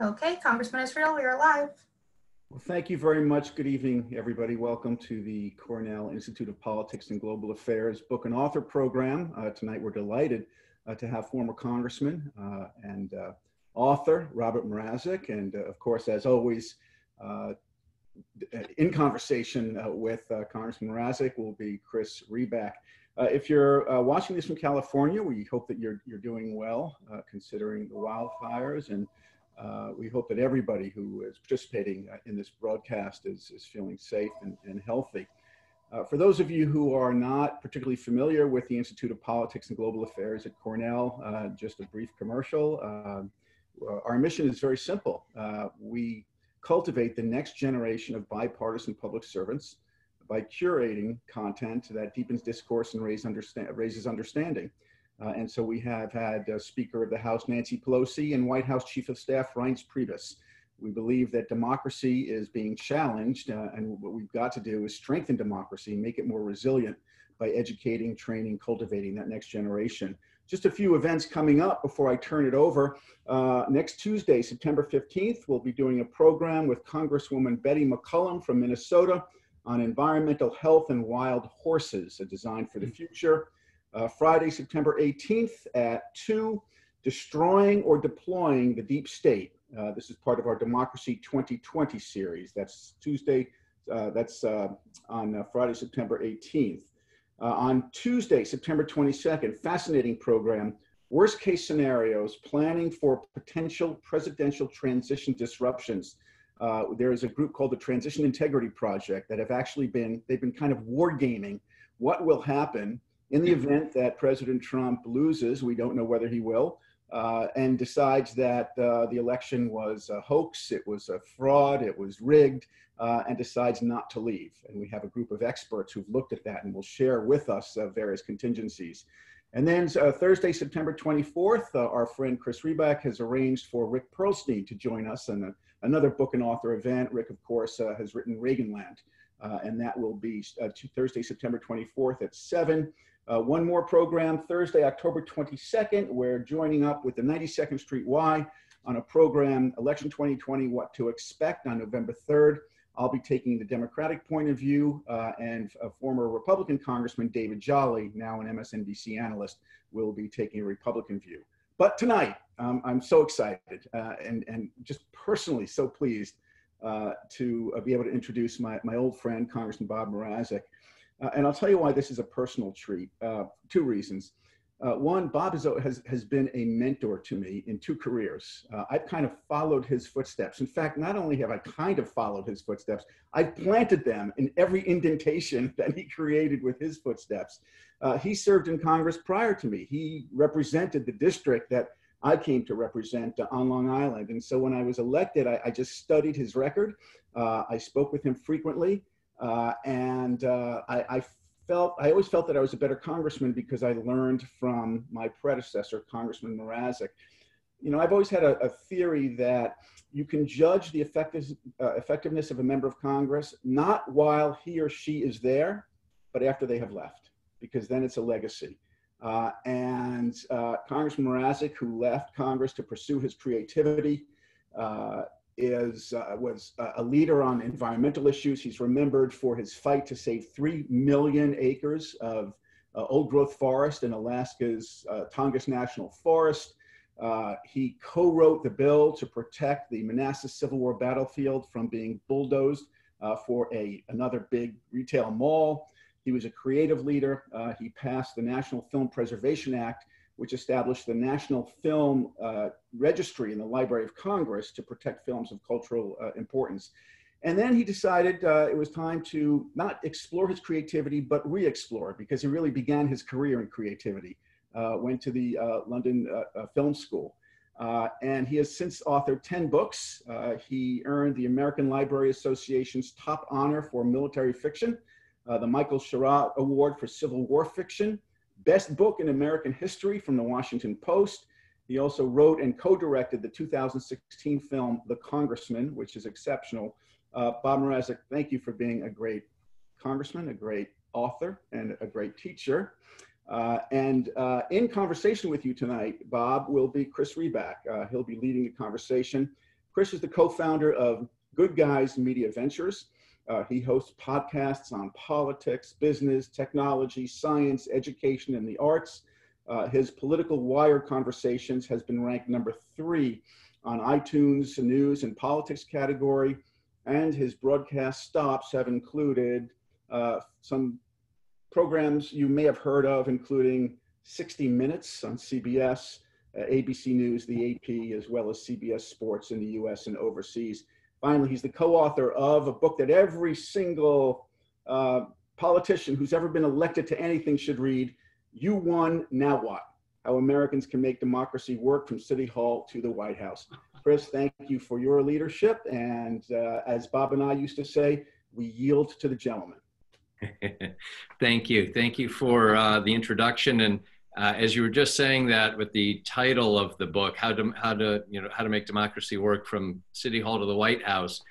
Okay, Congressman Israel, we are live. Well, thank you very much. Good evening, everybody. Welcome to the Cornell Institute of Politics and Global Affairs Book and Author Program. Tonight, we're delighted to have former Congressman and author Robert Mrazek, and of course, as always, in conversation with Congressman Mrazek will be Chris Reback. If you're watching this from California, we hope that you're doing well, considering the wildfires, and we hope that everybody who is participating in this broadcast is feeling safe and healthy. For those of you who are not particularly familiar with the Institute of Politics and Global Affairs at Cornell, just a brief commercial. Our mission is very simple. We cultivate the next generation of bipartisan public servants by curating content that deepens discourse and raises understanding. And so we have had Speaker of the House Nancy Pelosi and White House Chief of Staff Reince Priebus. We believe that democracy is being challenged, and what we've got to do is strengthen democracy, make it more resilient by educating, training, cultivating that next generation. Just a few events coming up before I turn it over. Next Tuesday, September 15th, we'll be doing a program with Congresswoman Betty McCollum from Minnesota on environmental health and wild horses, a design for the future. Friday, September 18th at 2, Destroying or Deploying the Deep State. This is part of our Democracy 2020 series. That's Tuesday, on Friday, September 18th. On Tuesday, September 22nd, fascinating program, Worst Case Scenarios, Planning for Potential Presidential Transition Disruptions. There is a group called the Transition Integrity Project that have actually they've been kind of wargaming what will happen in the event that President Trump loses. We don't know whether he will, and decides that the election was a hoax, it was a fraud, it was rigged, and decides not to leave. And we have a group of experts who've looked at that and will share with us various contingencies. And then Thursday, September 24th, our friend Chris Reback has arranged for Rick Perlstein to join us in another book and author event. Rick, of course, has written Reaganland, and that will be Thursday, September 24th at 7. One more program, Thursday, October 22nd, we're joining up with the 92nd Street Y on a program, Election 2020, What to Expect, on November 3rd. I'll be taking the Democratic point of view, and former Republican Congressman David Jolly, now an MSNBC analyst, will be taking a Republican view. But tonight, I'm so excited and just personally so pleased to be able to introduce my old friend, Congressman Bob Mrazek. And I'll tell you why this is a personal treat. Two reasons. One, Bob has been a mentor to me in two careers. I've kind of followed his footsteps. In fact, not only have I kind of followed his footsteps, I've planted them in every indentation that he created with his footsteps. He served in Congress prior to me. He represented the district that I came to represent on Long Island. And so when I was elected, I just studied his record. I spoke with him frequently. I always felt that I was a better congressman because I learned from my predecessor, Congressman Mrazek. You know, I've always had a theory that you can judge the effectiveness of a member of Congress, not while he or she is there, but after they have left, because then it's a legacy. Congressman Mrazek, who left Congress to pursue his creativity, was a leader on environmental issues. He's remembered for his fight to save 3 million acres of old growth forest in Alaska's Tongass National Forest. He co-wrote the bill to protect the Manassas Civil War battlefield from being bulldozed for another big retail mall. He was a creative leader. He passed the National Film Preservation Act, which established the National Film Registry in the Library of Congress to protect films of cultural importance. And then he decided it was time to not explore his creativity, but re-explore, because he really began his career in creativity. Went to the London Film School. And he has since authored 10 books. He earned the American Library Association's top honor for military fiction, the Michael Sherratt Award for Civil War fiction, Best Book in American History from the Washington Post. He also wrote and co-directed the 2016 film, The Congressman, which is exceptional. Bob Mrazek, thank you for being a great congressman, a great author, and a great teacher. In conversation with you tonight, Bob, will be Chris Reback. He'll be leading the conversation. Chris is the co-founder of Good Guys Media Ventures. He hosts podcasts on politics, business, technology, science, education, and the arts. His Political Wire Conversations has been ranked #3 on iTunes news and politics category, and his broadcast stops have included some programs you may have heard of, including 60 Minutes on CBS, ABC News, the AP, as well as CBS Sports in the US and overseas. Finally, he's the co-author of a book that every single politician who's ever been elected to anything should read, You Won, Now What? How Americans Can Make Democracy Work from City Hall to the White House. Chris, thank you for your leadership. And as Bob and I used to say, we yield to the gentleman. Thank you. Thank you for the introduction. And as you were just saying that with the title of the book, how to make democracy work from City Hall to the White House,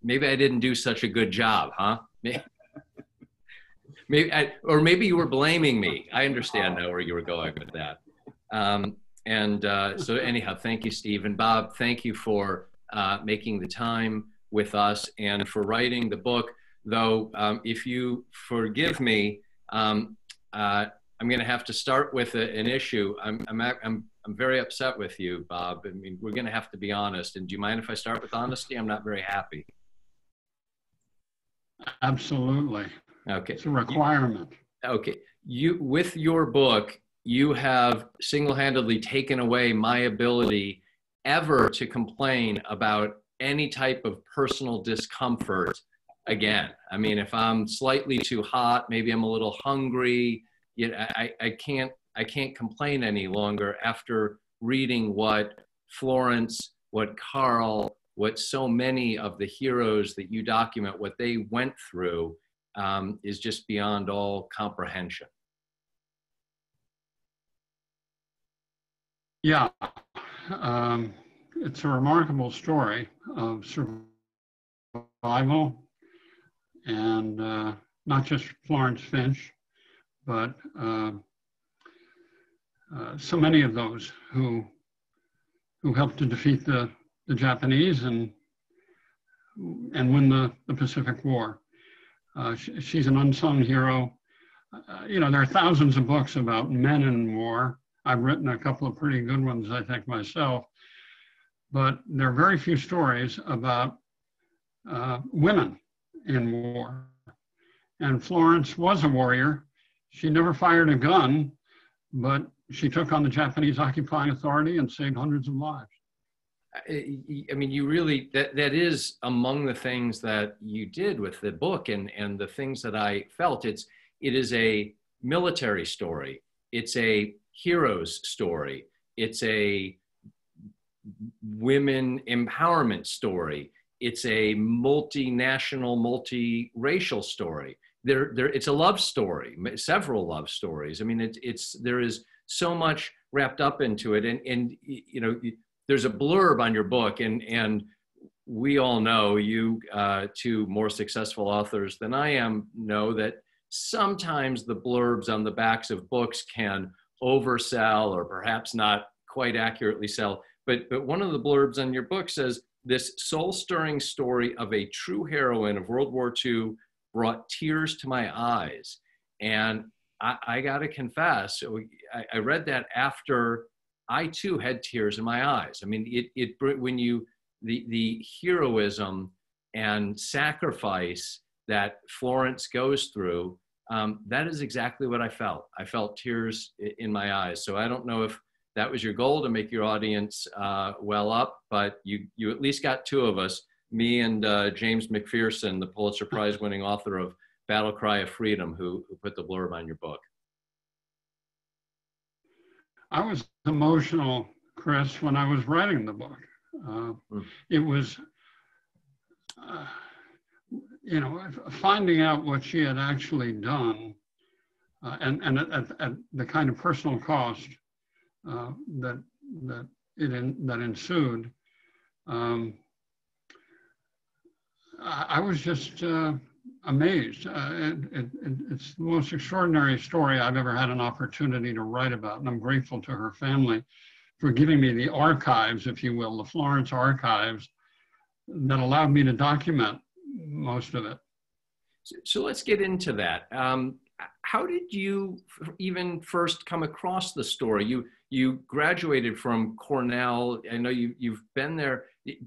maybe I didn't do such a good job, huh? Maybe you were blaming me. I understand now where you were going with that. So anyhow, thank you, Steve. And Bob, thank you for making the time with us and for writing the book. Though, if you forgive me, I'm going to have to start with an issue. I'm very upset with you, Bob. I mean, we're going to have to be honest. And do you mind if I start with honesty? I'm not very happy. Absolutely. Okay. It's a requirement. Okay. With your book, you have single-handedly taken away my ability ever to complain about any type of personal discomfort again. I mean, if I'm slightly too hot, maybe I'm a little hungry, I can't complain any longer after reading what Florence, what Carl, what so many of the heroes that you document, what they went through is just beyond all comprehension. Yeah, it's a remarkable story of survival, and not just Florence Finch, but so many of those who helped to defeat the Japanese and win the Pacific War. She's an unsung hero. There are thousands of books about men in war. I've written a couple of pretty good ones, I think, myself, but there are very few stories about women in war. And Florence was a warrior. She never fired a gun, but she took on the Japanese occupying authority and saved hundreds of lives. I mean, you really, that is among the things that you did with the book and the things that I felt. It is a military story. It's a hero's story. It's a women empowerment story. It's a multinational, multiracial story. It's a love story, several love stories. I mean, there is so much wrapped up into it. And there's a blurb on your book, and we all know, you two more successful authors than I am know that sometimes the blurbs on the backs of books can oversell or perhaps not quite accurately sell. But one of the blurbs on your book says, "This soul-stirring story of a true heroine of World War II brought tears to my eyes." And I got to confess, I read that after I too had tears in my eyes. I mean, the heroism and sacrifice that Florence goes through, that is exactly what I felt. I felt tears in my eyes. So I don't know if that was your goal, to make your audience well up, but you at least got two of us, me and James McPherson, the Pulitzer Prize winning author of Battle Cry of Freedom, who put the blurb on your book. I was emotional, Chris, when I was writing the book. It was, finding out what she had actually done, and at the kind of personal cost that ensued. I was just amazed. It's the most extraordinary story I've ever had an opportunity to write about, and I'm grateful to her family for giving me the archives, if you will, the Florence archives that allowed me to document most of it. So let's get into that. How did you even first come across the story? You graduated from Cornell. I know you've been there.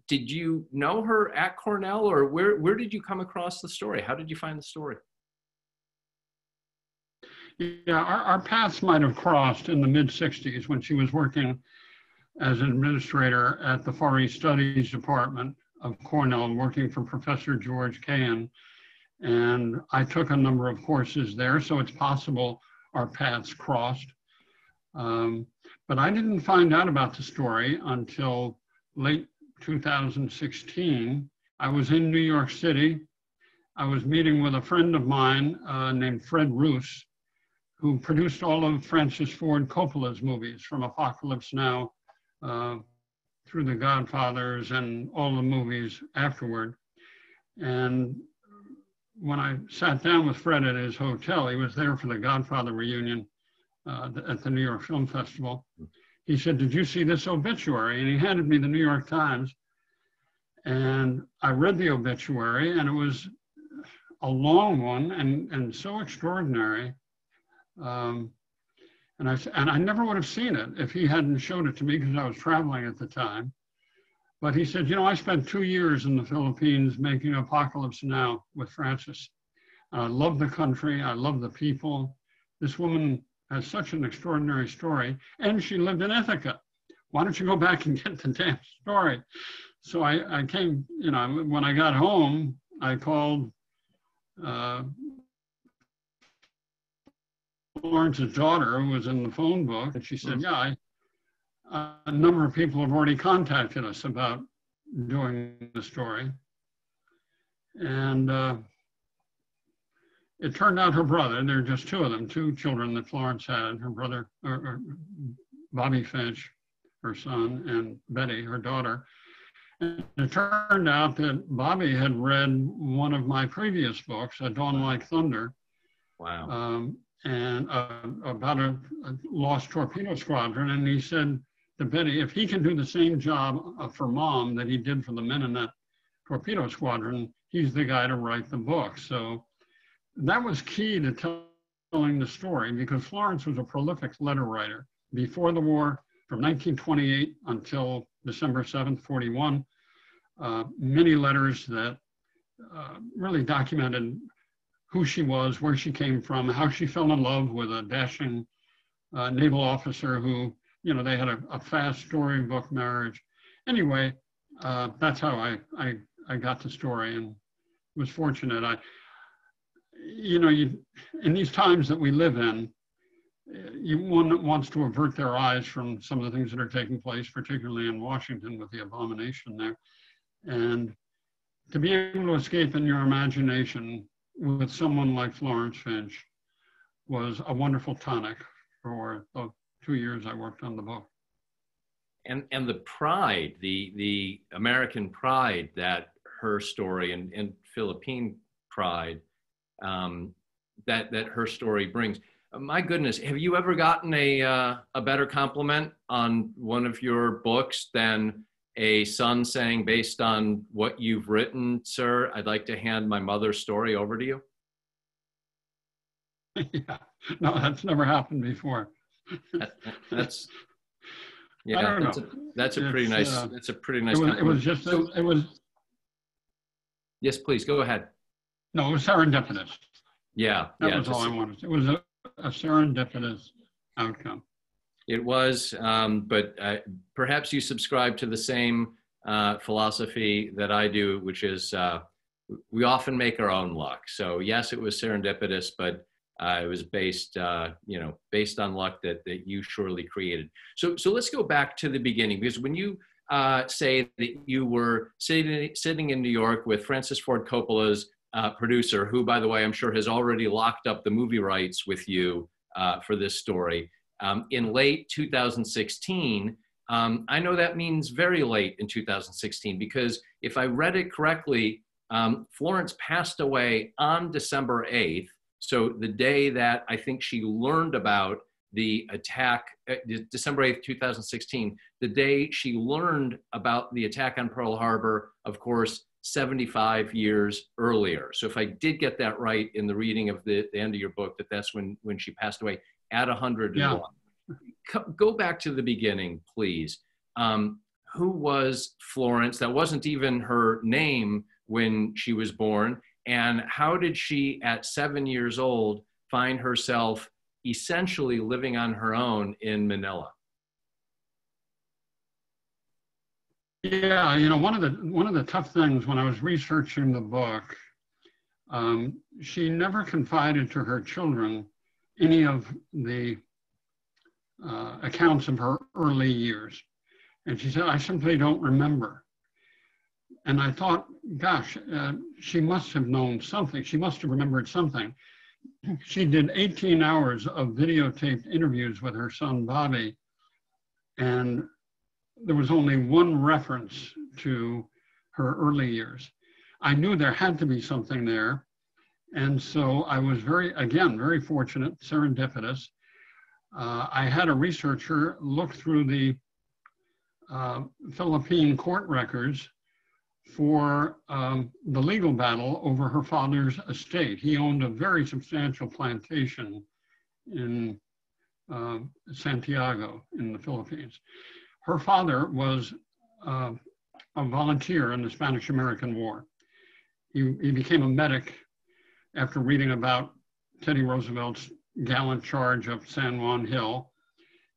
Did you know her at Cornell, or where did you come across the story? How did you find the story? Yeah, our paths might have crossed in the mid-'60s when she was working as an administrator at the Far East Studies Department of Cornell, working for Professor George Cahan. And I took a number of courses there, so it's possible our paths crossed. But I didn't find out about the story until late 2016. I was in New York City. I was meeting with a friend of mine named Fred Roos, who produced all of Francis Ford Coppola's movies, from Apocalypse Now through The Godfathers and all the movies afterward. And when I sat down with Fred at his hotel, he was there for the Godfather reunion at the New York Film Festival. He said, "Did you see this obituary?" And he handed me the New York Times. And I read the obituary, and it was a long one and so extraordinary. And I never would have seen it if he hadn't showed it to me, because I was traveling at the time. But he said, I spent 2 years in the Philippines making Apocalypse Now with Francis. I love the country. I love the people. This woman has such an extraordinary story, and she lived in Ithaca. Why don't you go back and get the damn story? So I came, when I got home, I called Florence's daughter, who was in the phone book, and she said, yeah, a number of people have already contacted us about doing the story. And it turned out her brother, there were just two of them, two children that Florence had, her brother, or Bobby Finch, her son, and Betty, her daughter. And it turned out that Bobby had read one of my previous books, A Dawn Like Thunder. Wow. And about a lost torpedo squadron. And he said to Betty, if he can do the same job for Mom that he did for the men in that torpedo squadron, he's the guy to write the book. So that was key to telling the story, because Florence was a prolific letter writer. Before the war, from 1928 until December 7th, 41, many letters that really documented who she was, where she came from, how she fell in love with a dashing naval officer who, they had a fast storybook marriage. Anyway, that's how I got the story, and was fortunate. In these times that we live in, one wants to avert their eyes from some of the things that are taking place, particularly in Washington with the abomination there. And to be able to escape in your imagination with someone like Florence Finch was a wonderful tonic for the 2 years I worked on the book. And the pride, the American pride that her story and Philippine pride that her story brings. My goodness, have you ever gotten a better compliment on one of your books than a son saying, based on what you've written, sir, I'd like to hand my mother's story over to you? Yeah, no, that's never happened before. That's a pretty nice. That's a pretty nice. It was just. It was. Yes, please go ahead. No, it was serendipitous. Yeah, that was all I wanted. It was a serendipitous outcome. It was, but perhaps you subscribe to the same philosophy that I do, which is we often make our own luck. So yes, it was serendipitous, but it was based on luck that you surely created. So let's go back to the beginning, because when you say that you were sitting in New York with Francis Ford Coppola's producer, who, by the way, I'm sure has already locked up the movie rights with you for this story, in late 2016. I know that means very late in 2016, because if I read it correctly, Florence passed away on December 8th. So the day that I think she learned about the attack, December 8th, 2016, the day she learned about the attack on Pearl Harbor, of course, 75 years earlier. So if I did get that right in the reading of the end of your book, that's when she passed away at 101. Yeah. Go back to the beginning, please. Who was Florence? That wasn't even her name when she was born. And how did she, at 7 years old, find herself essentially living on her own in Manila? Yeah, you know, one of the tough things when I was researching the book, she never confided to her children any of the accounts of her early years. And she said, I simply don't remember. And I thought, gosh, she must have known something. She must have remembered something. She did 18 hours of videotaped interviews with her son, Bobby. And there was only one reference to her early years. I knew there had to be something there. And so I was very fortunate, serendipitous. I had a researcher look through the Philippine court records for the legal battle over her father's estate. He owned a very substantial plantation in Santiago in the Philippines. Her father was a volunteer in the Spanish-American War. He became a medic after reading about Teddy Roosevelt's gallant charge up San Juan Hill.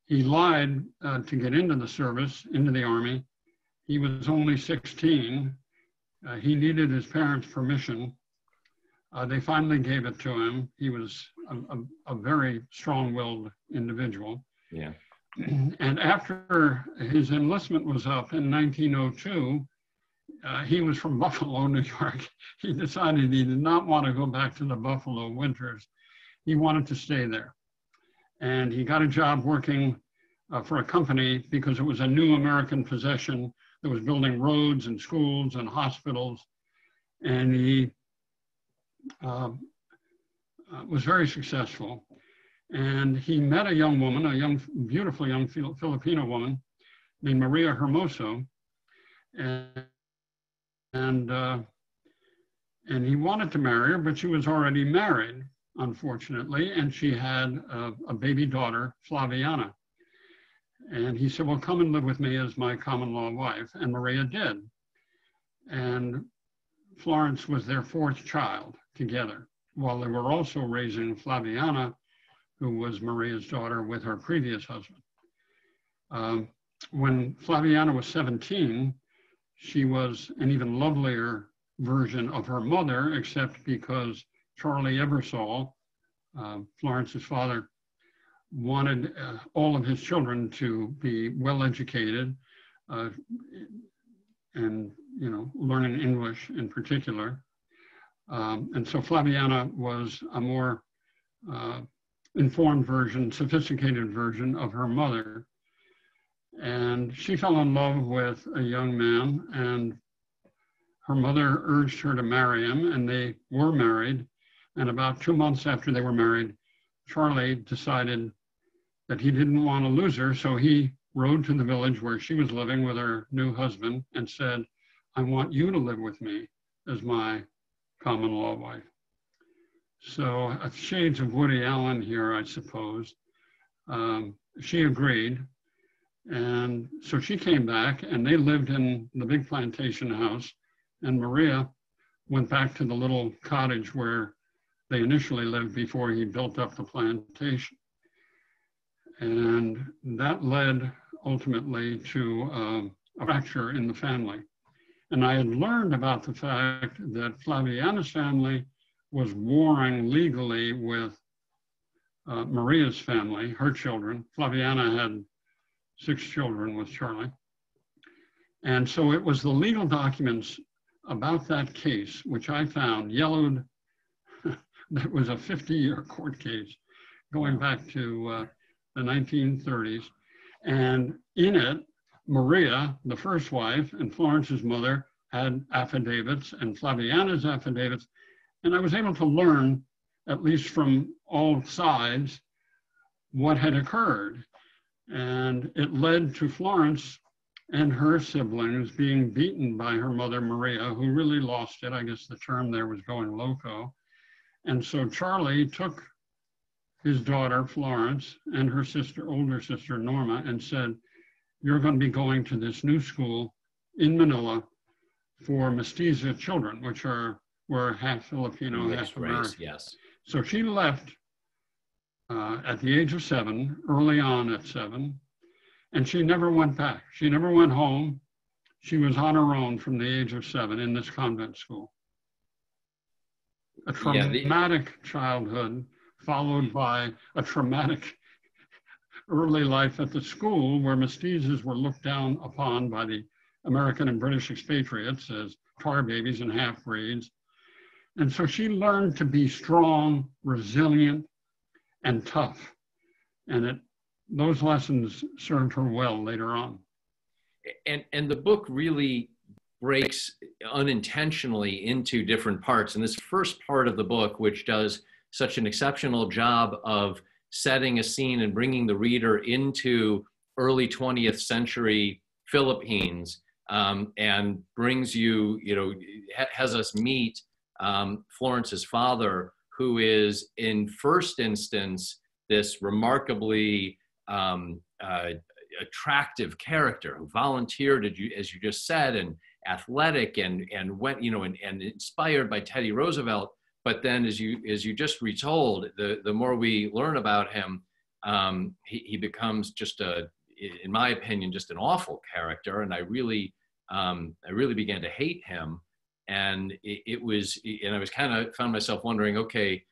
He lied to get into the service, into the Army. He was only 16. He needed his parents' permission. They finally gave it to him. He was a very strong-willed individual. Yeah. And after his enlistment was up in 1902, he was from Buffalo, New York. He decided he did not want to go back to the Buffalo winters. He wanted to stay there. And he got a job working for a company because it was a new American possession that was building roads and schools and hospitals. And he was very successful. And he met a young woman, beautiful young Filipino woman named Maria Hermoso. And he wanted to marry her, but she was already married, unfortunately, and she had a baby daughter, Flaviana. And he said, well, come and live with me as my common law wife, and Maria did. And Florence was their fourth child together, while they were also raising Flaviana, who was Maria's daughter with her previous husband. When Flaviana was 17, she was an even lovelier version of her mother, except because Charlie Ebersol, Florence's father, wanted all of his children to be well-educated and, you know, learning English in particular. And so Flaviana was a more informed version, sophisticated version of her mother. And she fell in love with a young man, and her mother urged her to marry him, and they were married. And about 2 months after they were married, Charlie decided that he didn't want to lose her, so he rode to the village where she was living with her new husband and said, I want you to live with me as my common law wife. So shades of Woody Allen here, I suppose. She agreed. And so she came back and they lived in the big plantation house, and Maria went back to the little cottage where they initially lived before he built up the plantation. And that led ultimately to a fracture in the family. And I had learned about the fact that Flaviana's family was warring legally with Maria's family, her children. Flaviana had 6 children with Charlie. And so it was the legal documents about that case, which I found yellowed, that was a 50-year court case going back to the 1930s. And in it, Maria, the first wife, and Florence's mother had affidavits, and Flaviana's affidavits. And I was able to learn, at least from all sides, what had occurred. And it led to Florence and her siblings being beaten by her mother, Maria, who really lost it. I guess the term there was going loco. And so Charlie took his daughter, Florence, and her sister, older sister, Norma, and said, you're going to be going to this new school in Manila for mestiza children, which were half Filipino, Mixed half American. race, yes. So she left at the age of 7, early on at 7, and she never went back. She never went home. She was on her own from the age of 7 in this convent school. A traumatic childhood followed by a traumatic early life at the school where mestizas were looked down upon by the American and British expatriates as tar babies and half-breeds. And so she learned to be strong, resilient, and tough. And those lessons served her well later on. And the book really breaks unintentionally into different parts. And this first part of the book, which does such an exceptional job of setting a scene and bringing the reader into early 20th century Philippines, and brings you, has us meet Florence's father, who is in first instance this remarkably attractive character who volunteered, as you just said, and athletic and went, and inspired by Teddy Roosevelt. But then, as you just retold, the more we learn about him, he becomes just in my opinion, just an awful character. And I really began to hate him. And I was kind of found myself wondering, okay,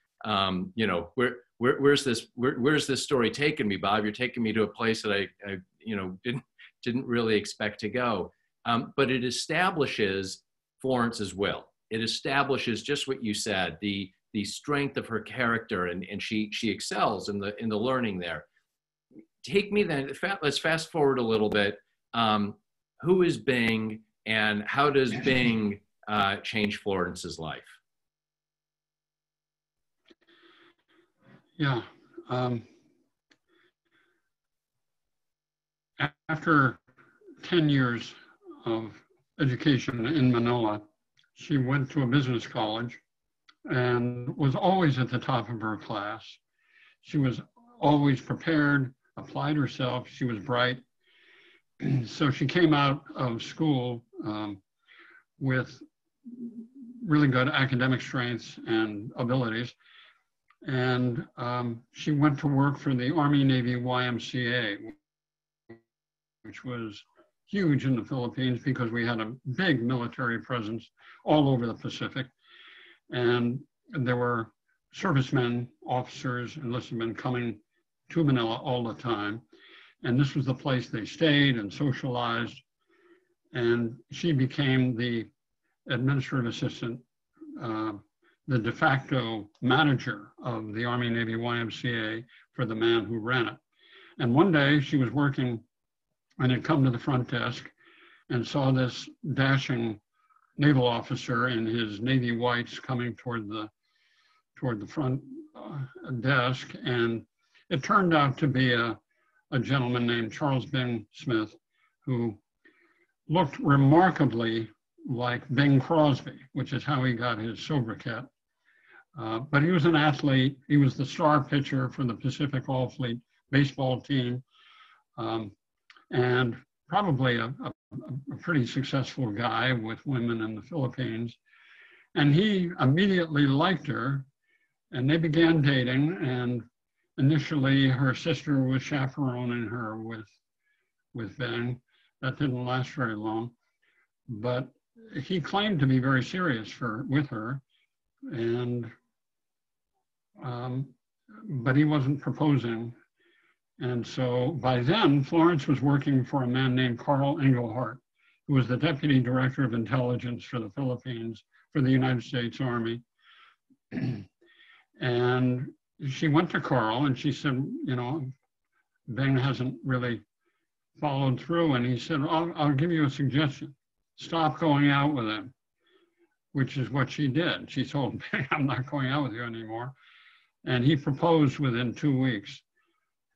where's this story taking me, Bob? You're taking me to a place that I didn't really expect to go. But it establishes Florence's will. It establishes just what you said, the strength of her character, and she excels in the learning there. Take me then, let's fast forward a little bit. Who is Bing, and how does Bing change Florence's life? Yeah. After 10 years of education in Manila, she went to a business college and was always at the top of her class. She was always prepared, applied herself. She was bright. So she came out of school with really good academic strengths and abilities. And she went to work for the Army Navy YMCA, which was huge in the Philippines because we had a big military presence all over the Pacific. And there were servicemen, officers, enlisted men coming to Manila all the time. And this was the place they stayed and socialized. And she became the administrative assistant, the de facto manager of the Army Navy YMCA for the man who ran it. And one day she was working and had come to the front desk and saw this dashing naval officer in his Navy whites coming toward the front desk. And it turned out to be a gentleman named Charles Bing Smith, who looked remarkably like Bing Crosby, which is how he got his sobriquet. But he was an athlete. He was the star pitcher for the Pacific All Fleet baseball team, and probably a pretty successful guy with women in the Philippines. And he immediately liked her, and they began dating. And initially, her sister was chaperoning her with Bing. That didn't last very long, but he claimed to be very serious with her, and but he wasn't proposing. And so by then, Florence was working for a man named Carl Engelhardt, who was the deputy director of intelligence for the Philippines for the United States Army. And she went to Carl and she said, Bing hasn't really followed through. And he said, I'll give you a suggestion. Stop going out with him, which is what she did. She told Bing, I'm not going out with you anymore. And he proposed within 2 weeks.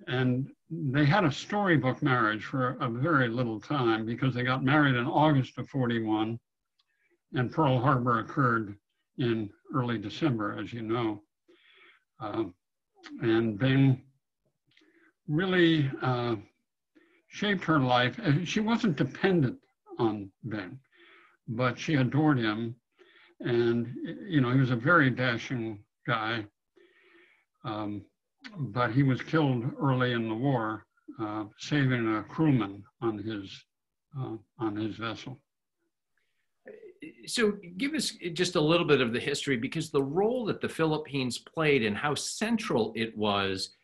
And they had a storybook marriage for a very little time because they got married in August of 41, and Pearl Harbor occurred in early December, as you know. And Bing really shaped her life. She wasn't dependent on Bing, but she adored him. And, you know, he was a very dashing guy. But he was killed early in the war, saving a crewman on his vessel. So give us just a little bit of the history, because the role that the Philippines played and how central it was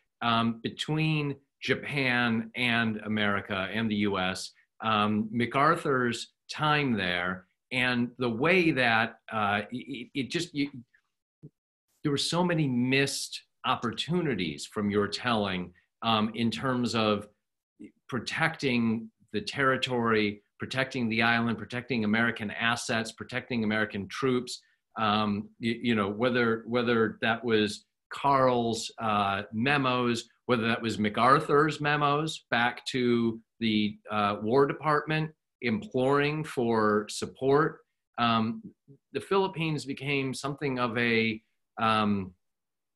between Japan and America and the US, MacArthur's time there, and the way that there were so many missed opportunities from your telling in terms of protecting the territory, protecting the island, protecting American assets, protecting American troops. You know, whether that was Carl's memos, whether that was MacArthur's memos back to the War Department imploring for support. The Philippines became something of a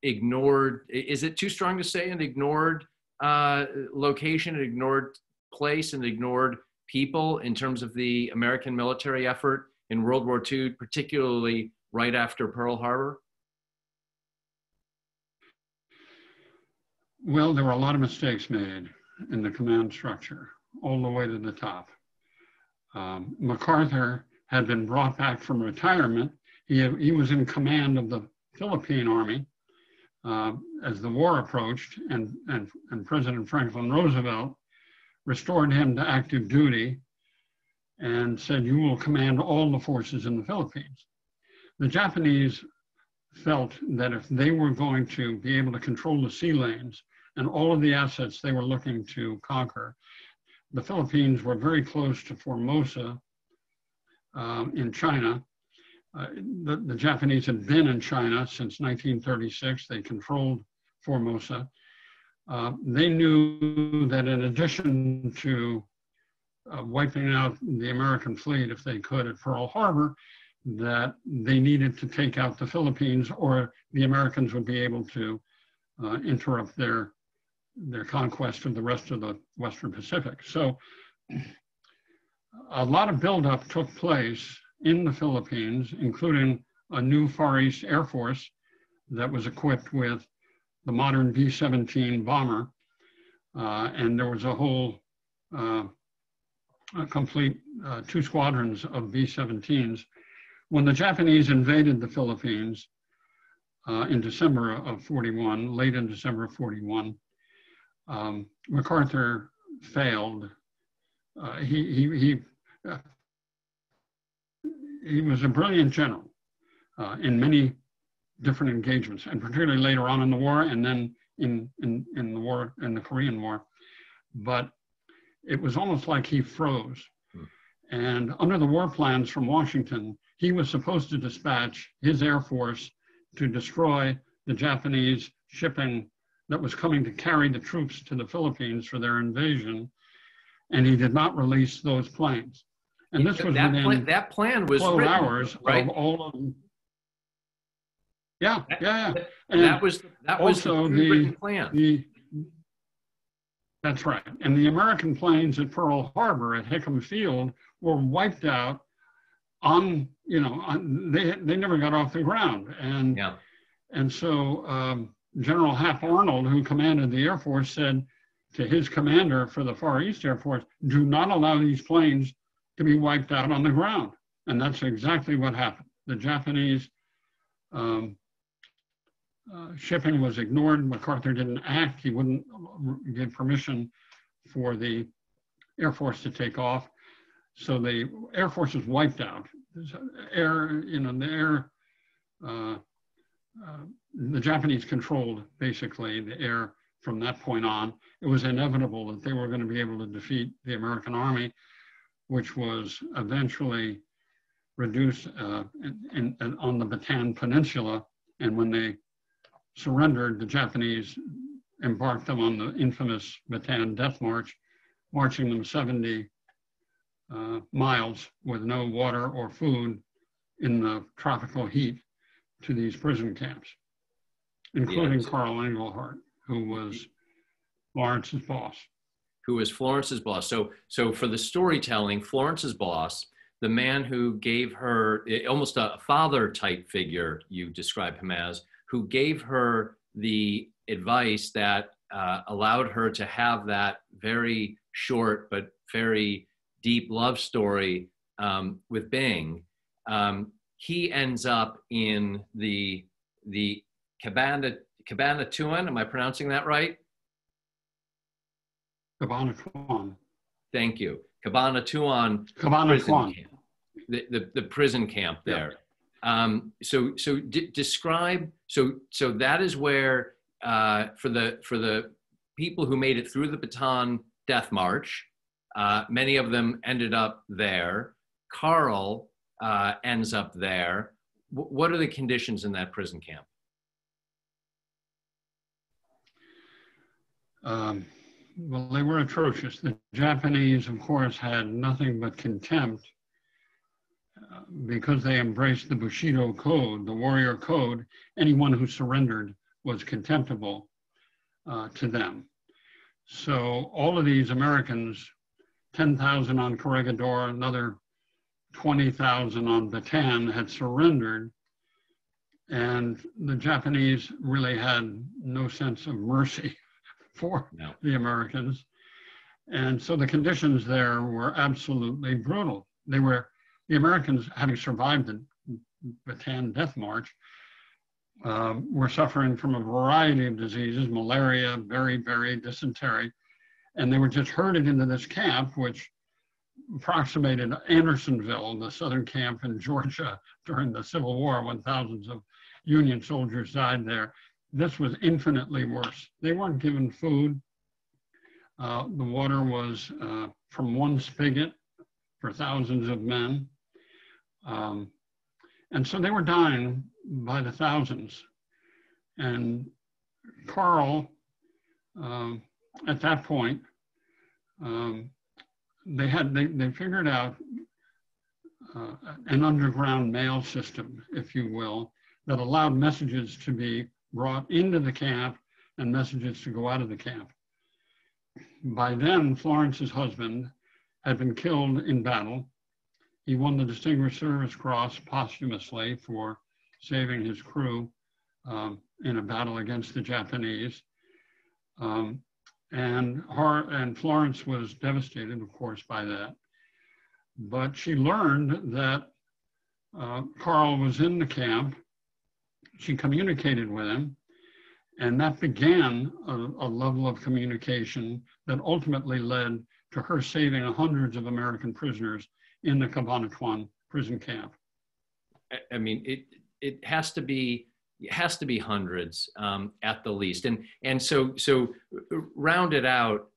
ignored, is it too strong to say, an ignored location, an ignored place, an ignored people in terms of the American military effort in World War II, particularly right after Pearl Harbor? Well, there were a lot of mistakes made in the command structure all the way to the top. MacArthur had been brought back from retirement. He was in command of the Philippine Army as the war approached, and President Franklin Roosevelt restored him to active duty and said, "You will command all the forces in the Philippines." The Japanese felt that if they were going to be able to control the sea lanes and all of the assets they were looking to conquer, the Philippines were very close to Formosa in China. The Japanese had been in China since 1936. They controlled Formosa. They knew that in addition to wiping out the American fleet, if they could, at Pearl Harbor, that they needed to take out the Philippines, or the Americans would be able to interrupt their conquest of the rest of the Western Pacific. So a lot of buildup took place in the Philippines, including a new Far East Air Force that was equipped with the modern B-17 bomber. And there was a whole a complete 2 squadrons of B-17s. When the Japanese invaded the Philippines in December of 41, late in December of 41, MacArthur failed. He was a brilliant general in many different engagements, and particularly later on in the war, and then in the war, in the Korean War. But it was almost like he froze. And under the war plans from Washington, he was supposed to dispatch his Air Force to destroy the Japanese shipping that was coming to carry the troops to the Philippines for their invasion. And he did not release those planes. And this was that plan was 12 written, hours right? of all of them. Yeah. And that was also the written plan. That's right. And the American planes at Pearl Harbor at Hickam Field were wiped out on, they never got off the ground. And so General Hap Arnold, who commanded the Air Force, said to his commander for the Far East Air Force, "Do not allow these planes to be wiped out on the ground." And that's exactly what happened. The Japanese shipping was ignored. MacArthur didn't act. He wouldn't give permission for the Air Force to take off. So the Air Force was wiped out. The Japanese controlled basically the air from that point on. It was inevitable that they were going to be able to defeat the American army, which was eventually reduced on the Bataan Peninsula. And when they surrendered, the Japanese embarked them on the infamous Bataan Death March, marching them 70 miles with no water or food in the tropical heat to these prison camps, including Carl Engelhardt, who was Florence's boss. Who was Florence's boss. So for the storytelling, Florence's boss, the man who gave her, almost a father type figure, you describe him as, who gave her the advice that allowed her to have that very short but very deep love story with Bing. He ends up in the Cabanatuan, am I pronouncing that right? Cabanatuan. Thank you. Cabanatuan prison camp. The prison camp there. Yeah. Describe, so that is where, for the people who made it through the Bataan Death March, many of them ended up there. Carl ends up there. What are the conditions in that prison camp? Well, they were atrocious. The Japanese, of course, had nothing but contempt because they embraced the Bushido code, the warrior code. Anyone who surrendered was contemptible to them. So all of these Americans, 10,000 on Corregidor, another 20,000 on Bataan, had surrendered. And the Japanese really had no sense of mercy for the Americans. And so the conditions there were absolutely brutal. The Americans, having survived the Bataan Death March, were suffering from a variety of diseases, malaria, beriberi, dysentery, and they were just herded into this camp, which approximated Andersonville, the southern camp in Georgia during the Civil War, when thousands of Union soldiers died there. This was infinitely worse. They weren't given food. The water was from one spigot for thousands of men. And so they were dying by the thousands. And Carl, at that point, they figured out an underground mail system, if you will, that allowed messages to be brought into the camp and messages to go out of the camp. By then, Florence's husband had been killed in battle. He won the Distinguished Service Cross posthumously for saving his crew in a battle against the Japanese. And Florence was devastated, of course, by that. But she learned that Carl was in the camp. She communicated with him, and that began a level of communication that ultimately led to her saving hundreds of American prisoners in the Cabanatuan prison camp. I mean, it has to be hundreds at the least, and so round it out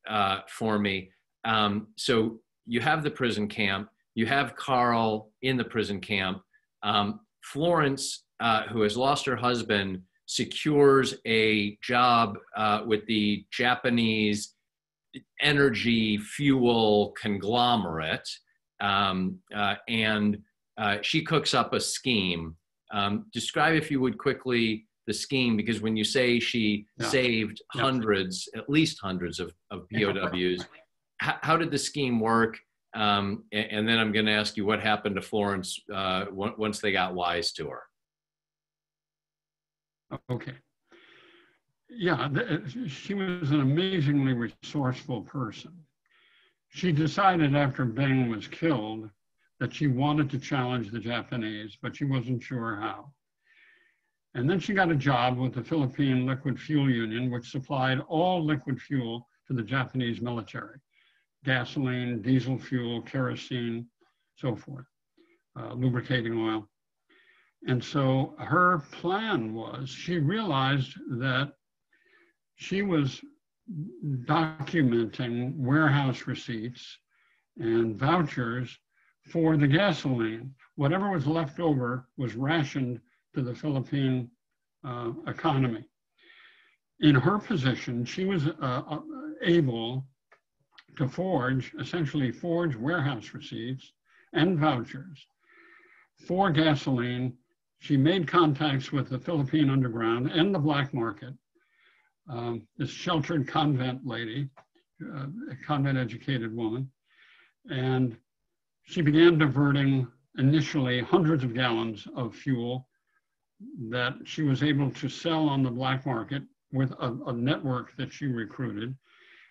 for me. So you have the prison camp, you have Carl in the prison camp. Florence, who has lost her husband, secures a job with the Japanese energy fuel conglomerate, and she cooks up a scheme. Describe, if you would, quickly the scheme, because when you say she saved hundreds, at least hundreds of POWs, how did the scheme work? And then I'm going to ask you what happened to Florence once they got wise to her. Okay. Yeah, she was an amazingly resourceful person. She decided after Bing was killed that she wanted to challenge the Japanese, but she wasn't sure how. And then she got a job with the Philippine Liquid Fuel Union, which supplied all liquid fuel to the Japanese military: gasoline, diesel fuel, kerosene, so forth, lubricating oil. And so her plan was, she realized that she was documenting warehouse receipts and vouchers for the gasoline. Whatever was left over was rationed to the Philippine economy. in her position, she was able to essentially forge warehouse receipts and vouchers for gasoline. She made contacts with the Philippine underground and the black market. This sheltered convent lady, a convent educated woman, and she began diverting initially hundreds of gallons of fuel that she was able to sell on the black market with a network that she recruited,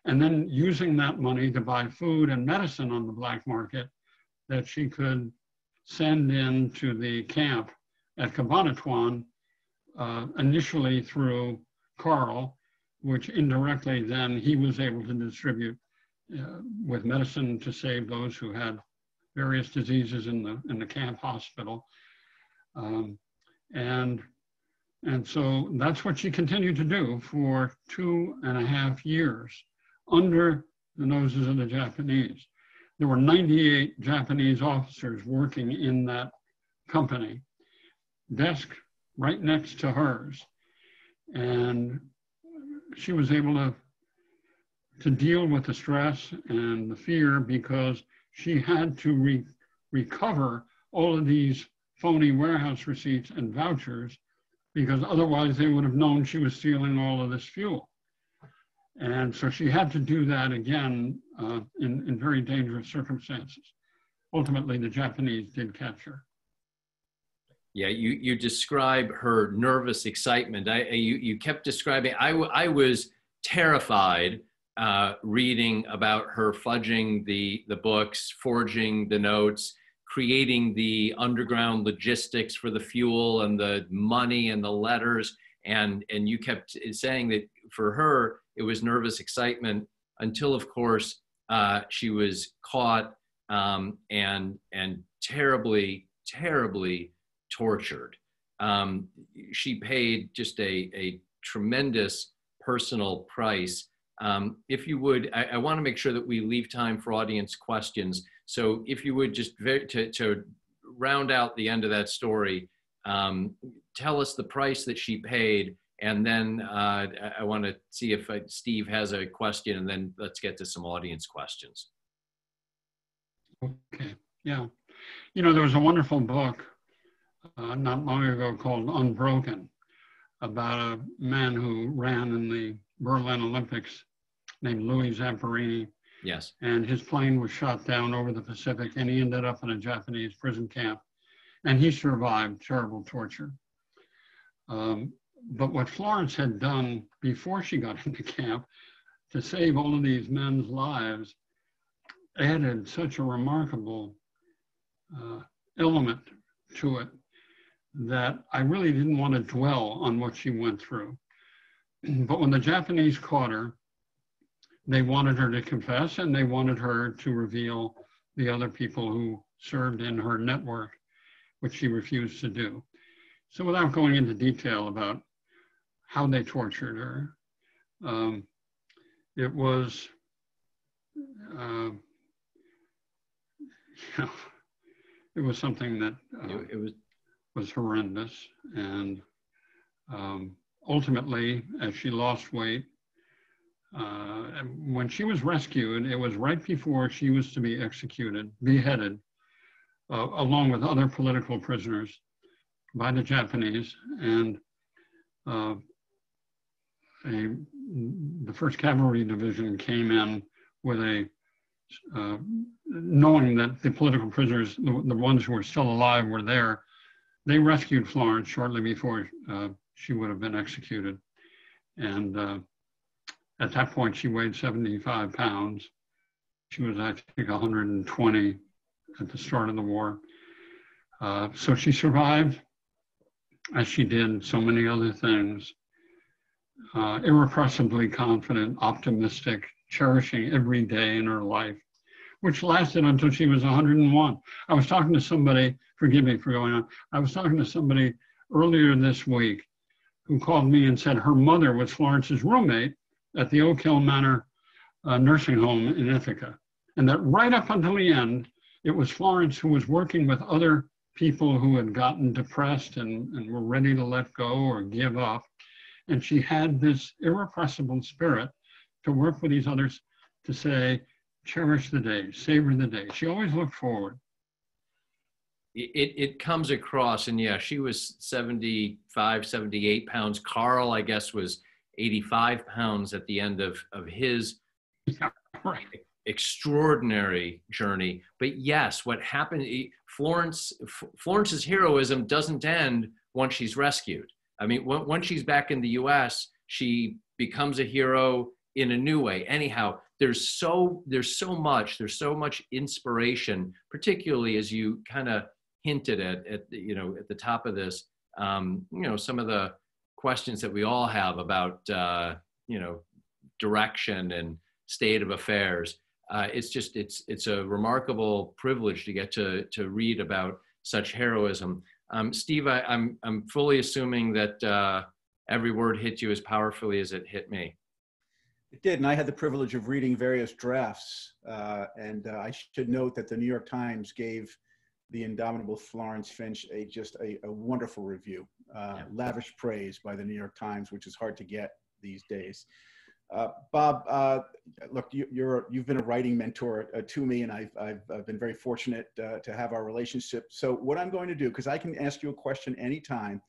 and then using that money to buy food and medicine on the black market that she could send into the camp at Cabanatuan, initially through Carl, which indirectly then he was able to distribute with medicine to save those who had various diseases in the camp hospital. And so that's what she continued to do for 2.5 years under the noses of the Japanese. There were 98 Japanese officers working in that company, desk right next to hers. And she was able to deal with the stress and the fear because she had to recover all of these phony warehouse receipts and vouchers, because otherwise they would have known she was stealing all of this fuel. And so she had to do that again in very dangerous circumstances. Ultimately, the Japanese did catch her. Yeah, you describe her nervous excitement. You kept describing, I was terrified reading about her fudging the books, forging the notes, creating the underground logistics for the fuel and the money and the letters. And you kept saying that for her, it was nervous excitement until, of course, she was caught and terribly, terribly tortured. She paid just a tremendous personal price. If you would, I want to make sure that we leave time for audience questions. So if you would just to round out the end of that story, tell us the price that she paid, and then I want to see if Steve has a question, and then let's get to some audience questions. Okay, yeah. You know, there was a wonderful book not long ago called Unbroken, about a man who ran in the Berlin Olympics named Louis Zamperini. Yes. And his plane was shot down over the Pacific, and he ended up in a Japanese prison camp, and he survived terrible torture. But what Florence had done before she got into camp to save all of these men's lives added such a remarkable element to it that I really didn't want to dwell on what she went through. But when the Japanese caught her, they wanted her to confess, and they wanted her to reveal the other people who served in her network, which she refused to do. So without going into detail about how they tortured her, it was, it was something that was horrendous. And ultimately, as she lost weight, when she was rescued, it was right before she was to be executed, beheaded, along with other political prisoners by the Japanese. And the 1st Cavalry Division came in with knowing that the political prisoners, the ones who were still alive, were there. They rescued Florence shortly before she would have been executed. And at that point, she weighed 75 pounds. She was, I think, 120 at the start of the war. So she survived, as she did so many other things, irrepressibly confident, optimistic, cherishing every day in her life, which lasted until she was 101. I was talking to somebody, forgive me for going on, I was talking to somebody earlier this week who called me and said her mother was Florence's roommate at the Oak Hill Manor nursing home in Ithaca. And that right up until the end, it was Florence who was working with other people who had gotten depressed and were ready to let go or give up. And she had this irrepressible spirit to work with these others to say, cherish the day, savor the day. She always looked forward. It comes across, and yeah, she was 75, 78 pounds. Carl, I guess, was 85 pounds at the end of his Right. extraordinary journey. But yes, what happened, Florence's heroism doesn't end once she's rescued. I mean, once she's back in the US, she becomes a hero in a new way. Anyhow, there's so much inspiration, particularly as you kind of hinted at the top of this, some of the questions that we all have about, direction and state of affairs. It's a remarkable privilege to get to read about such heroism. Steve, I'm fully assuming that every word hit you as powerfully as it hit me. It did, and I had the privilege of reading various drafts, and I should note that the New York Times gave the Indomitable Florence Finch just a wonderful review, lavish praise by the New York Times, which is hard to get these days. Bob, look, you've been a writing mentor to me, and I've been very fortunate to have our relationship. So what I'm going to do, because I can ask you a question anytime,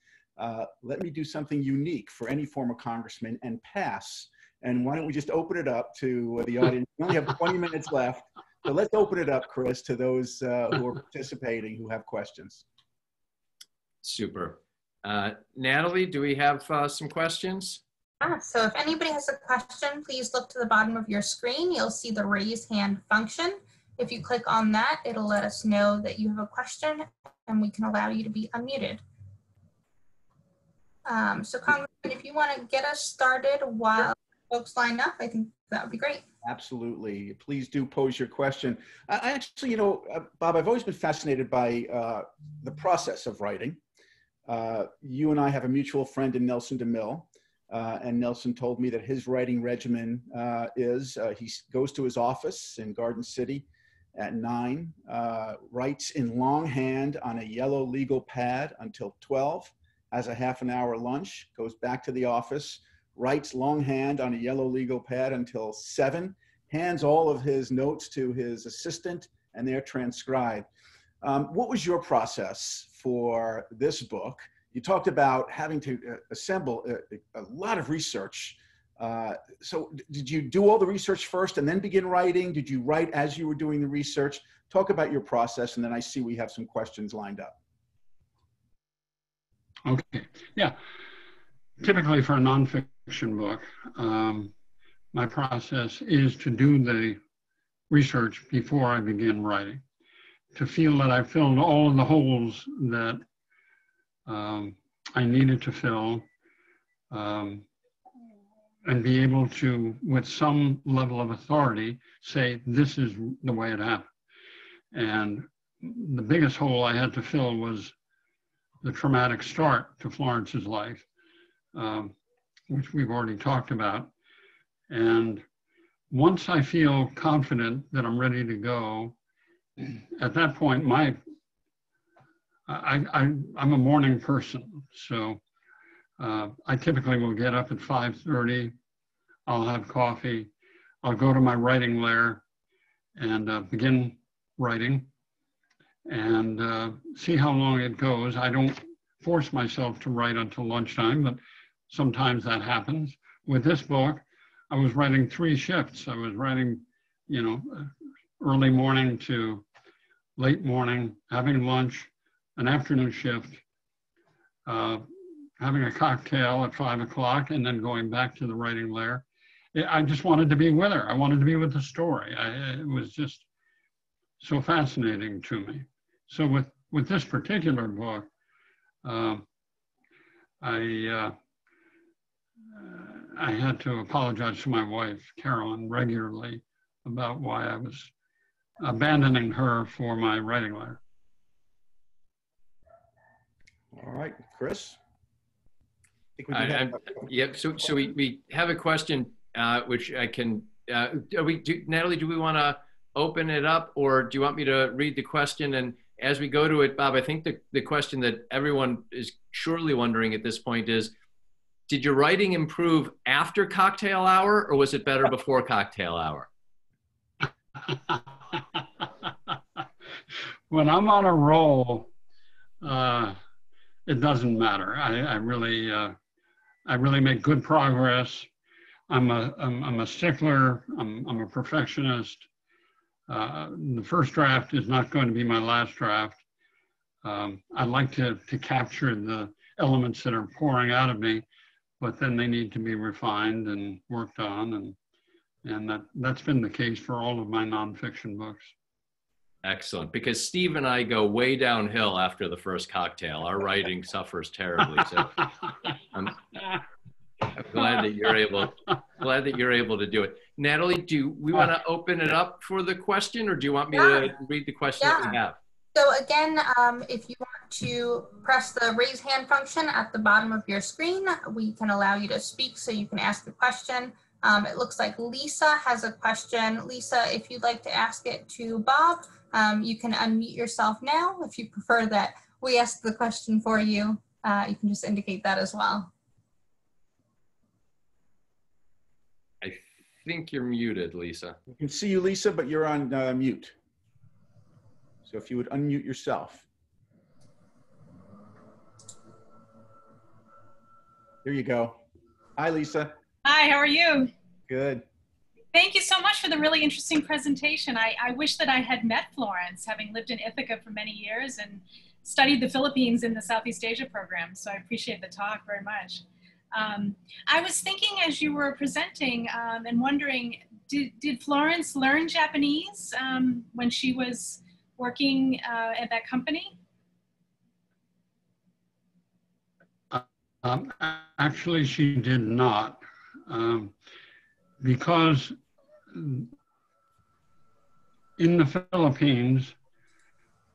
let me do something unique for any former congressman and pass. And why don't we just open it up to the audience? We only have 20 minutes left. So let's open it up, Chris, to those who are participating who have questions. Super. Natalie, do we have some questions? So if anybody has a question, please look to the bottom of your screen. You'll see the raise hand function. If you click on that, it'll let us know that you have a question and we can allow you to be unmuted. So Congressman, if you want to get us started while folks line up, I think that would be great. Absolutely. Please do pose your question. I actually, Bob, I've always been fascinated by the process of writing. You and I have a mutual friend in Nelson DeMille, and Nelson told me that his writing regimen is he goes to his office in Garden City at 9, writes in longhand on a yellow legal pad until 12, has a half an hour lunch, goes back to the office, writes longhand on a yellow legal pad until 7, hands all of his notes to his assistant, and they're transcribed. What was your process for this book? You talked about having to assemble a lot of research. So did you do all the research first and then begin writing? Did you write as you were doing the research? Talk about your process, and then I see we have some questions lined up. Okay, yeah. Typically for a nonfiction book, my process is to do the research before I begin writing, to feel that I've filled all of the holes that I needed to fill, and be able to, with some level of authority, say, this is the way it happened. And the biggest hole I had to fill was the traumatic start to Florence's life, which we've already talked about. And once I feel confident that I'm ready to go, at that point, I'm a morning person. So I typically will get up at 5:30, I'll have coffee, I'll go to my writing lair and begin writing and see how long it goes. I don't force myself to write until lunchtime, but sometimes that happens. With this book, I was writing 3 shifts. I was writing, early morning to late morning, having lunch, an afternoon shift, having a cocktail at 5 o'clock, and then going back to the writing lair. I just wanted to be with her. I wanted to be with the story. It was just so fascinating to me. So with this particular book, I had to apologize to my wife, Carolyn, regularly about why I was abandoning her for my writing lair. All right, Chris? Yep, so we have a question, which I can, Natalie, do we want to open it up, or do you want me to read the question? And as we go to it, Bob, I think the question that everyone is surely wondering at this point is, did your writing improve after cocktail hour, or was it better before cocktail hour? When I'm on a roll, it doesn't matter. I really make good progress. I'm a stickler. I'm a perfectionist. The first draft is not going to be my last draft. I like to capture the elements that are pouring out of me, but then they need to be refined and worked on, and that's been the case for all of my nonfiction books. Excellent, because Steve and I go way downhill after the first cocktail. Our writing suffers terribly. So I'm glad that you're able to do it. Natalie, do we want to open it up for the question, or do you want me to read the question that we have? So again, if you want to press the raise hand function at the bottom of your screen, we can allow you to speak so you can ask the question. It looks like Lisa has a question. Lisa, if you'd like to ask it to Bob, you can unmute yourself now. If you prefer that we ask the question for you, you can just indicate that as well. I think you're muted, Lisa. We can see you, Lisa, but you're on mute. So if you would unmute yourself. There you go. Hi, Lisa. Hi, how are you? Good. Thank you so much for the really interesting presentation. I wish that I had met Florence, having lived in Ithaca for many years and studied the Philippines in the Southeast Asia program. So I appreciate the talk very much. I was thinking as you were presenting and wondering, did Florence learn Japanese when she was working at that company? Actually, she did not, because in the Philippines,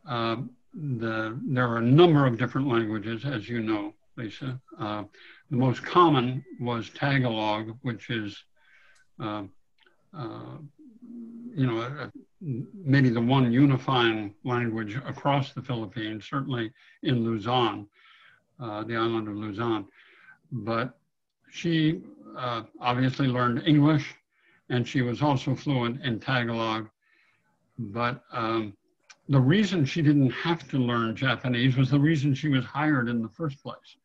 there are a number of different languages, as you know, Lisa. The most common was Tagalog, which is, maybe the one unifying language across the Philippines, certainly in Luzon, the island of Luzon. But she obviously learned English, and she was also fluent in Tagalog. But the reason she didn't have to learn Japanese was the reason she was hired in the first place.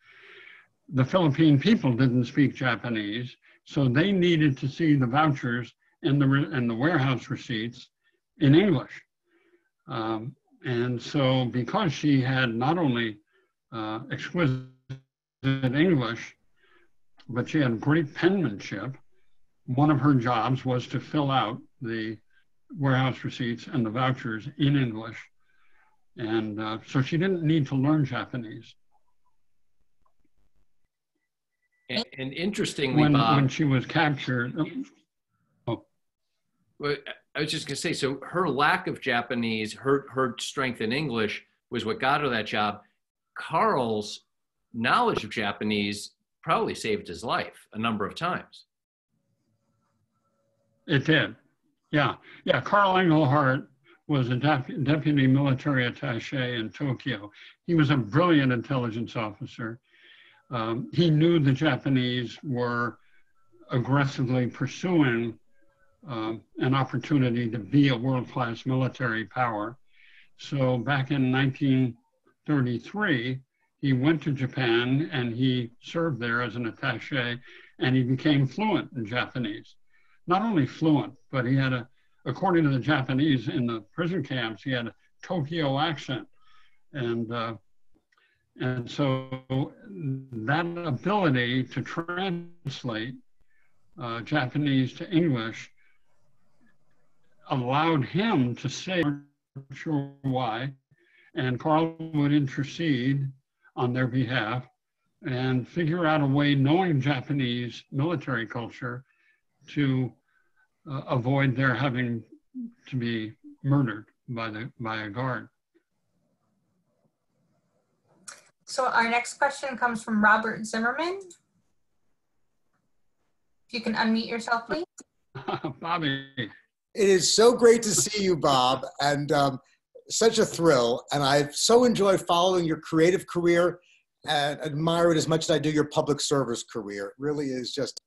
The Philippine people didn't speak Japanese, so they needed to see the vouchers and the warehouse receipts in English. And so because she had not only exquisite English, but she had great penmanship, one of her jobs was to fill out the warehouse receipts and the vouchers in English. And so she didn't need to learn Japanese. And interestingly, Bob, when she was captured. Well, I was just going to say, so her lack of Japanese, her strength in English was what got her that job. Carl's knowledge of Japanese probably saved his life a number of times. It did. Yeah. Carl Engelhardt was a deputy military attaché in Tokyo. He was a brilliant intelligence officer. He knew the Japanese were aggressively pursuing an opportunity to be a world-class military power. So back in 1933, he went to Japan and he served there as an attaché, and he became fluent in Japanese. Not only fluent, but he had according to the Japanese in the prison camps, he had a Tokyo accent. And so that ability to translate Japanese to English allowed him to say, I'm not sure why, and Carl would intercede on their behalf and figure out a way, knowing Japanese military culture, to avoid their having to be murdered by a guard. So our next question comes from Robert Zimmerman. If you can unmute yourself, please. Bobby. It is so great to see you, Bob, and such a thrill. And I've so enjoyed following your creative career and admire it as much as I do your public service career. It really is just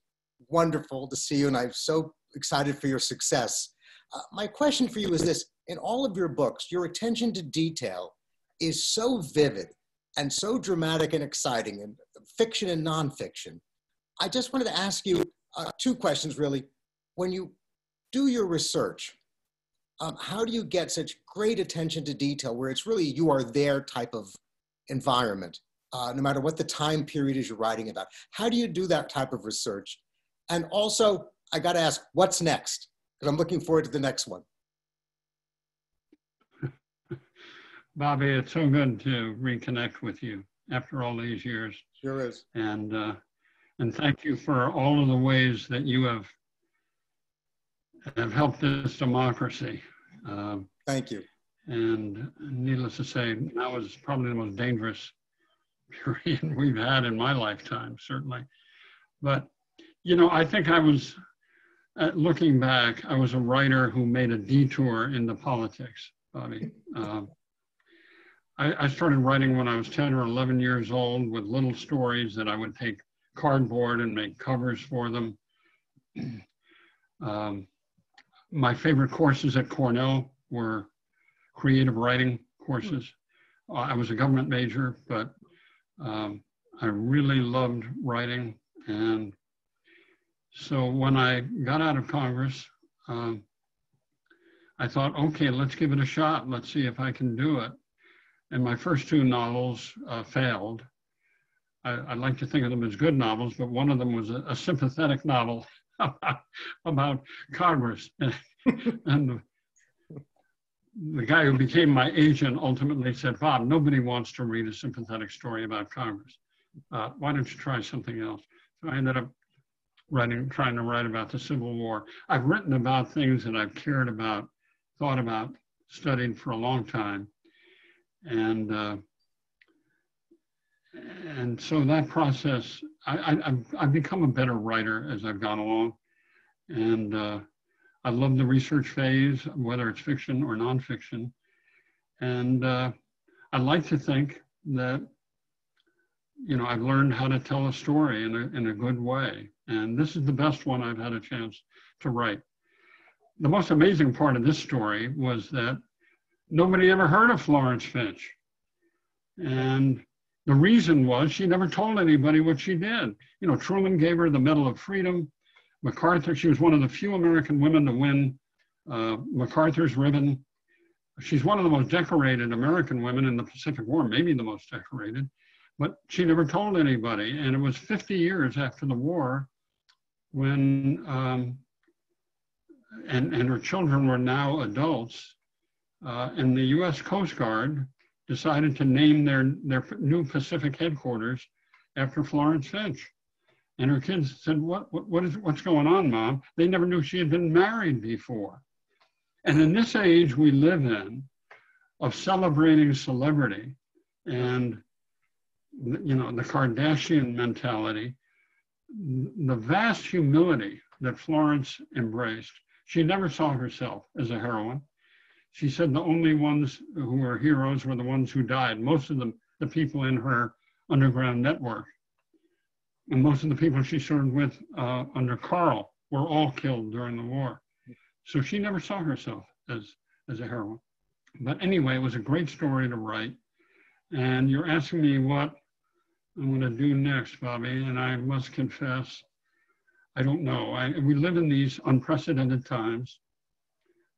wonderful to see you, and I'm so excited for your success. My question for you is this: in all of your books, your attention to detail is so vivid and so dramatic and exciting, in fiction and nonfiction. I just wanted to ask you two questions, really. When you do your research, how do you get such great attention to detail where it's really you are there type of environment, no matter what the time period is you're writing about? How do you do that type of research? And also, I got to ask, what's next? Because I'm looking forward to the next one. Bobby, it's so good to reconnect with you after all these years. Sure is. And thank you for all of the ways that you have helped this democracy. Thank you. And needless to say, that was probably the most dangerous period we've had in my lifetime, certainly. But, you know, I think I was, looking back, I was a writer who made a detour into politics, Bobby. I started writing when I was 10 or 11 years old with little stories that I would take cardboard and make covers for them. My favorite courses at Cornell were creative writing courses. I was a government major, but I really loved writing. And so when I got out of Congress, I thought, okay, let's give it a shot. Let's see if I can do it. And my first two novels failed. I like to think of them as good novels, but one of them was a sympathetic novel about Congress. And the guy who became my agent ultimately said, Bob, nobody wants to read a sympathetic story about Congress. Why don't you try something else? So I ended up trying to write about the Civil War. I've written about things that I've cared about, thought about, studied for a long time. And so that process, I've become a better writer as I've gone along. And I love the research phase, whether it's fiction or nonfiction. And I like to think that, you know, I've learned how to tell a story in a good way. And this is the best one I've had a chance to write. The most amazing part of this story was that nobody ever heard of Florence Finch. And the reason was she never told anybody what she did. You know, Truman gave her the Medal of Freedom. MacArthur, she was one of the few American women to win MacArthur's ribbon. She's one of the most decorated American women in the Pacific War, maybe the most decorated, but she never told anybody. And it was 50 years after the war when, and her children were now adults, and the US Coast Guard decided to name their new Pacific headquarters after Florence Finch. And her kids said, what's going on, Mom? They never knew she had been married before. And in this age we live in, of celebrating celebrity and, you know, the Kardashian mentality, the vast humility that Florence embraced, she never saw herself as a heroine. She said the only ones who were heroes were the ones who died. Most of them, the people in her underground network. And most of the people she served with under Carl were all killed during the war. So she never saw herself as a heroine. But anyway, it was a great story to write. And you're asking me what I'm going to do next, Bobby, and I must confess, I don't know. We live in these unprecedented times.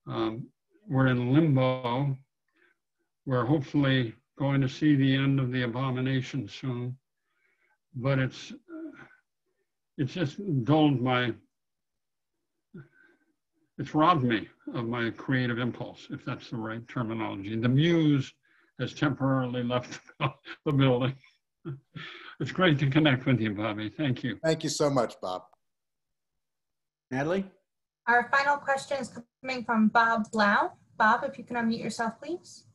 We're in limbo. We're hopefully going to see the end of the abomination soon. But it's just dulled it's robbed me of my creative impulse, if that's the right terminology. The muse has temporarily left the building. It's great to connect with you, Bobby. Thank you. Thank you so much, Bob. Natalie? Our final question is coming from Bob Blau. Bob, if you can unmute yourself, please.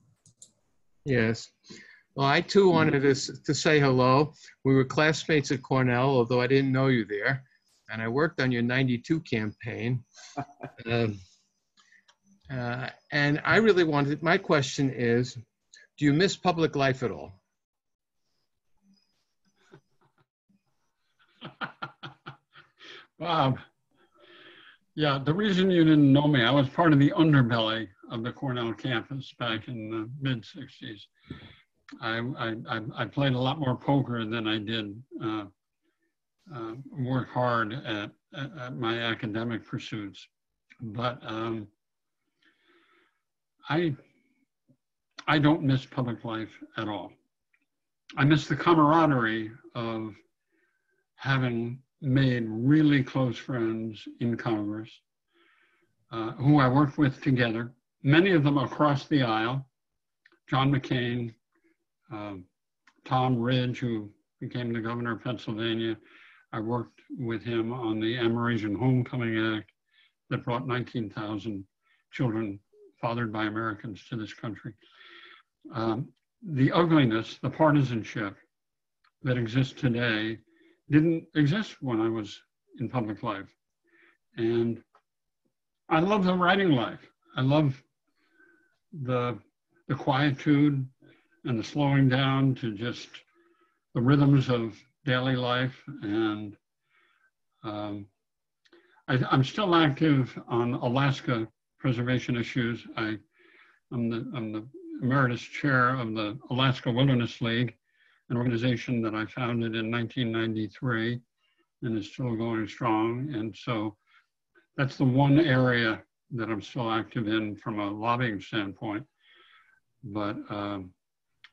Yes. Well, I too wanted to say hello. We were classmates at Cornell, although I didn't know you there. And I worked on your 92 campaign. And I really wanted, my question is, do you miss public life at all? Bob, yeah, the reason you didn't know me, I was part of the underbelly of the Cornell campus back in the mid-60s. I played a lot more poker than I did work hard at my academic pursuits. But I don't miss public life at all. I miss the camaraderie of having made really close friends in Congress, who I worked with together, many of them across the aisle. John McCain, Tom Ridge, who became the governor of Pennsylvania. I worked with him on the Amerasian Homecoming Act that brought 19,000 children fathered by Americans to this country. The ugliness, the partisanship that exists today didn't exist when I was in public life. And I love the writing life. I love the quietude and the slowing down to just the rhythms of daily life. And I'm still active on Alaska preservation issues. I'm the emeritus chair of the Alaska Wilderness League, an organization that I founded in 1993 and is still going strong. And so that's the one area that I'm still active in from a lobbying standpoint. But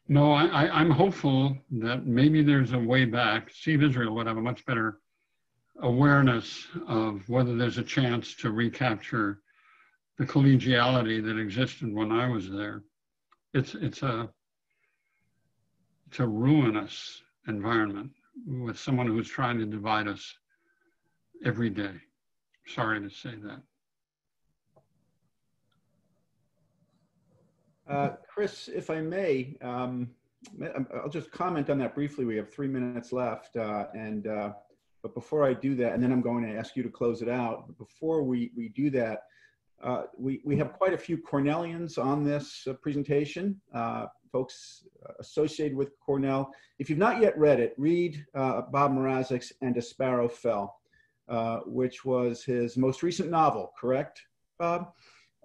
no, I'm hopeful that maybe there's a way back. Steve Israel would have a much better awareness of whether there's a chance to recapture the collegiality that existed when I was there. It's a ruinous environment with someone who's trying to divide us every day. Sorry to say that. Chris, if I may, I'll just comment on that briefly. We have 3 minutes left, but before I do that, and then I'm going to ask you to close it out. But before we do that, we have quite a few Cornellians on this presentation, folks associated with Cornell. If you've not yet read it, read Bob Mrazek's And a Sparrow Fell, which was his most recent novel, correct, Bob?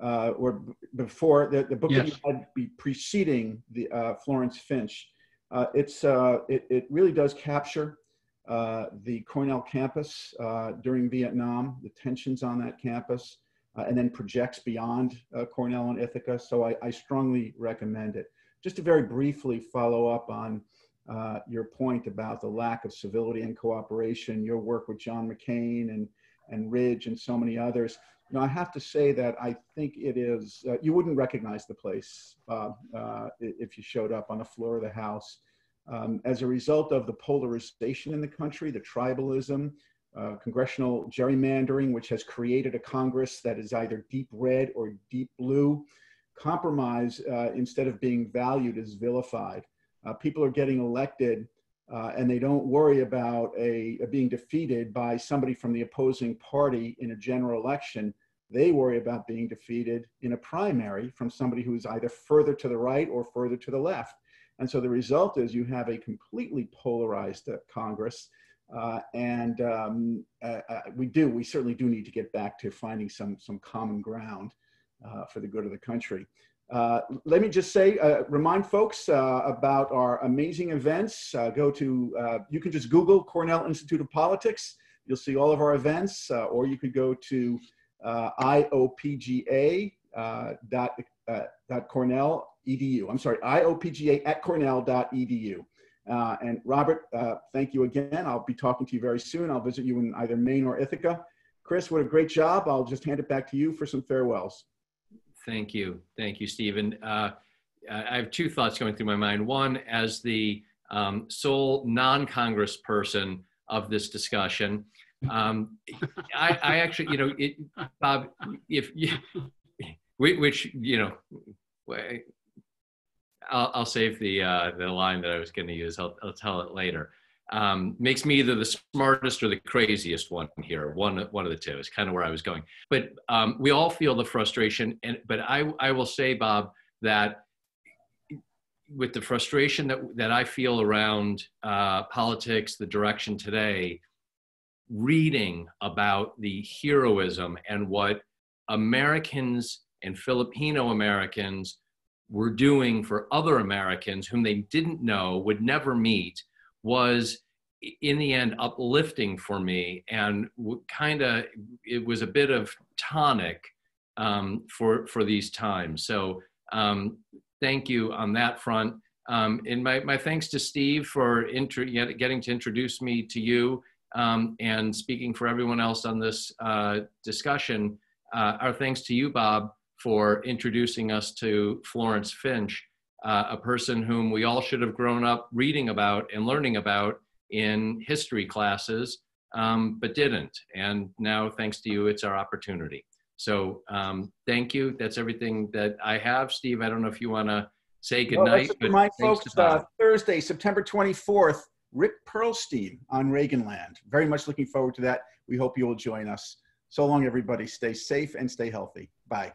Or before the book yes. that you had be preceding the Florence Finch. It really does capture the Cornell campus during Vietnam, the tensions on that campus, and then projects beyond Cornell and Ithaca. So I strongly recommend it. Just to very briefly follow up on your point about the lack of civility and cooperation, your work with John McCain and Ridge and so many others. You know, I have to say that I think it is, you wouldn't recognize the place, Bob, if you showed up on the floor of the House. As a result of the polarization in the country, the tribalism, congressional gerrymandering, which has created a Congress that is either deep red or deep blue, compromise, instead of being valued, is vilified. People are getting elected and they don't worry about being defeated by somebody from the opposing party in a general election. They worry about being defeated in a primary from somebody who is either further to the right or further to the left. And so the result is you have a completely polarized Congress. We certainly do need to get back to finding some common ground for the good of the country. Let me just say, remind folks about our amazing events. You can just Google Cornell Institute of Politics. You'll see all of our events, or you could go to iopga.cornell.edu. I'm sorry, iopga@cornell.edu. And Robert, thank you again. I'll be talking to you very soon. I'll visit you in either Maine or Ithaca. Chris, what a great job. I'll just hand it back to you for some farewells. Thank you, Stephen. I have two thoughts going through my mind. One, as the sole non-Congress person of this discussion, I actually, you know, Bob, I'll save the line that I was going to use. I'll tell it later. Makes me either the smartest or the craziest one here. One of the two is kind of where I was going. But we all feel the frustration. But I will say, Bob, that with the frustration that I feel around politics, the direction today, reading about the heroism and what Americans and Filipino Americans were doing for other Americans whom they didn't know, would never meet, was in the end uplifting for me, and it was a bit of tonic for these times. So thank you on that front. And my thanks to Steve for getting to introduce me to you, and speaking for everyone else on this discussion. Our thanks to you, Bob, for introducing us to Florence Finch, a person whom we all should have grown up reading about and learning about in history classes, but didn't. And now, thanks to you, it's our opportunity. So thank you. That's everything that I have. Steve, I don't know if you want to say goodnight. Well, remind folks, Thursday, September 24th, Rick Perlstein on Reaganland. Very much looking forward to that. We hope you will join us. So long, everybody. Stay safe and stay healthy. Bye.